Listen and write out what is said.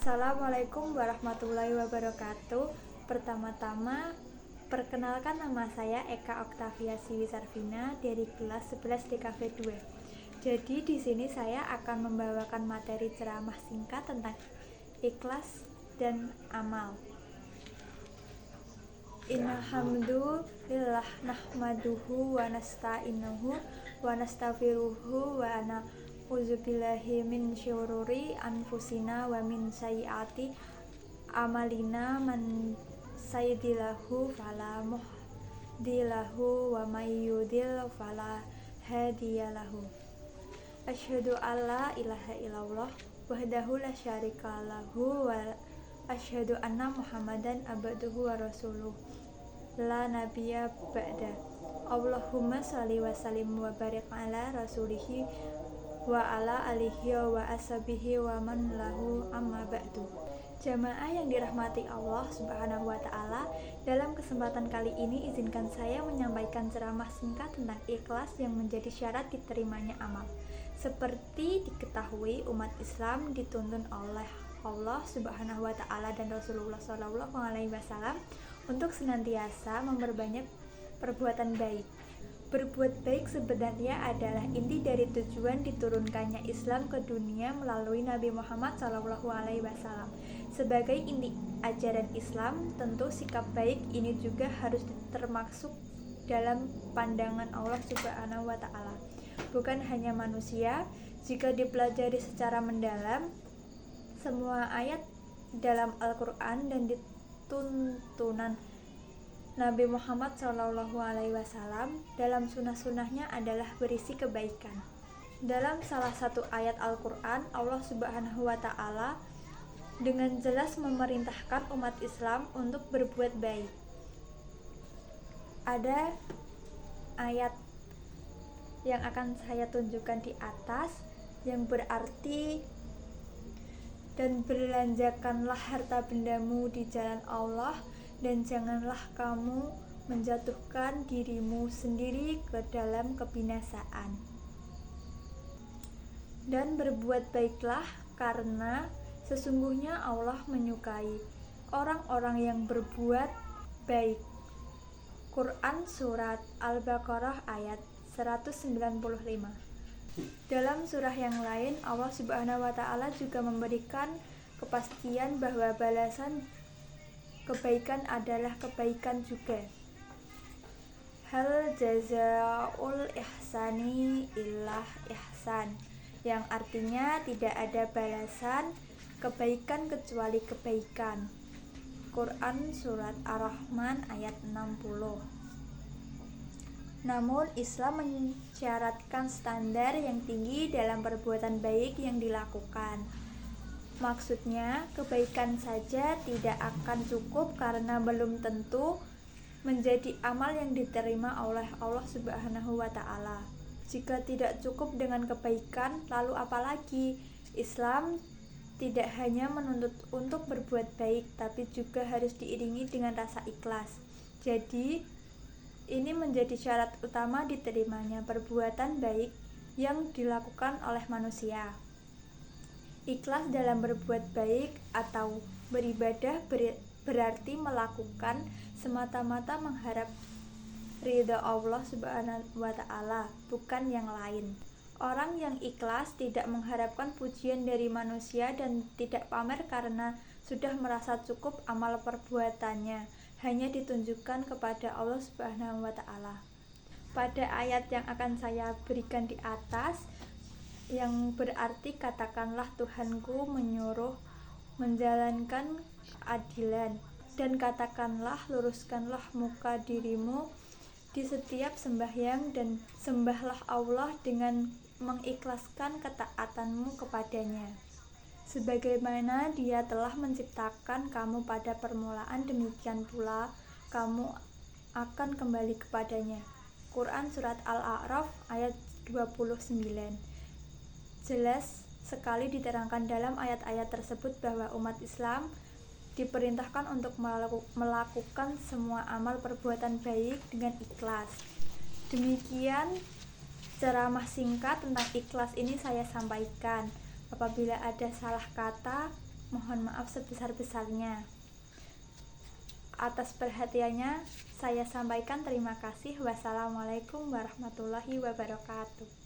Assalamualaikum warahmatullahi wabarakatuh. Pertama-tama, perkenalkan nama saya Eka Oktavia Siwisarvina dari kelas 11 DKV 2. Jadi di sini saya akan membawakan materi ceramah singkat tentang ikhlas dan amal. Innalhamdulillah nahmaduhu wa nasta'inuhu wa nastaghfiruhu wa na'udzubillahi min syururi anfusina wa min sayyiati amalina man sayyidillahu fala muhdilahu wa may yudlil fala hadiyalahu. Asyhadu alla ilaha illallah wahdahu la syarika lahu wa asyhadu anna Muhammadan abduhu wa rasuluh la nabiyya ba'da. Allahumma shalli wa sallim wa barik ala rasulihi wa ala alihi wa ashabihi wa man lahu amma ba'du. Jamaah yang dirahmati Allah Subhanahu wa taala, dalam kesempatan kali ini izinkan saya menyampaikan ceramah singkat tentang ikhlas yang menjadi syarat diterimanya amal. Seperti diketahui, umat Islam dituntun oleh Allah Subhanahu wa taala dan Rasulullah Shallallahu alaihi wasallam untuk senantiasa memperbanyak perbuatan baik. Berbuat baik sebenarnya adalah inti dari tujuan diturunkannya Islam ke dunia melalui Nabi Muhammad Shallallahu alaihi wasallam. Sebagai inti ajaran Islam, tentu sikap baik ini juga harus termasuk dalam pandangan Allah Subhanahu wa taala. Bukan hanya manusia, jika dipelajari secara mendalam, semua ayat dalam Al-Quran dan tuntunan Nabi Muhammad SAW dalam sunnah-sunnahnya adalah berisi kebaikan. Dalam salah satu ayat Al-Quran, Allah Subhanahu wa taala dengan jelas memerintahkan umat Islam untuk berbuat baik. Ada ayat yang akan saya tunjukkan di atas yang berarti, dan belanjakanlah harta bendamu di jalan Allah, dan janganlah kamu menjatuhkan dirimu sendiri ke dalam kebinasaan. Dan berbuat baiklah, karena sesungguhnya Allah menyukai orang-orang yang berbuat baik. Quran Surat Al-Baqarah ayat 195. Dalam surah yang lain, Allah Subhanahu wa taala juga memberikan kepastian bahwa balasan kebaikan adalah kebaikan juga. Hal jazaul ihsani illah ihsan, yang artinya tidak ada balasan kebaikan kecuali kebaikan. Quran Surat Ar-Rahman ayat 60. Namun Islam mensyaratkan standar yang tinggi dalam perbuatan baik yang dilakukan. Maksudnya, kebaikan saja tidak akan cukup karena belum tentu menjadi amal yang diterima oleh Allah Subhanahu wa taala. Jika tidak cukup dengan kebaikan, lalu apalagi? Islam tidak hanya menuntut untuk berbuat baik, tapi juga harus diiringi dengan rasa ikhlas. Jadi, ini menjadi syarat utama diterimanya perbuatan baik yang dilakukan oleh manusia. Ikhlas dalam berbuat baik atau beribadah berarti melakukan semata-mata mengharap ridha Allah Subhanahu wa taala, bukan yang lain. Orang yang ikhlas tidak mengharapkan pujian dari manusia dan tidak pamer karena sudah merasa cukup amal perbuatannya, hanya ditunjukkan kepada Allah Subhanahu wa taala. Pada ayat yang akan saya berikan di atas, yang berarti katakanlah Tuhanku menyuruh menjalankan keadilan, dan katakanlah luruskanlah muka dirimu di setiap sembahyang, dan sembahlah Allah dengan mengikhlaskan ketaatanmu kepadanya, sebagaimana Dia telah menciptakan kamu pada permulaan, demikian pula kamu akan kembali kepadanya. Quran Surat Al-A'raf ayat 29. Jelas sekali diterangkan dalam ayat-ayat tersebut bahwa umat Islam diperintahkan untuk melakukan semua amal perbuatan baik dengan ikhlas. Demikian ceramah singkat tentang ikhlas ini saya sampaikan. Apabila ada salah kata, Mohon maaf sebesar-besarnya. Atas perhatiannya saya sampaikan terima kasih. Wassalamualaikum warahmatullahi wabarakatuh.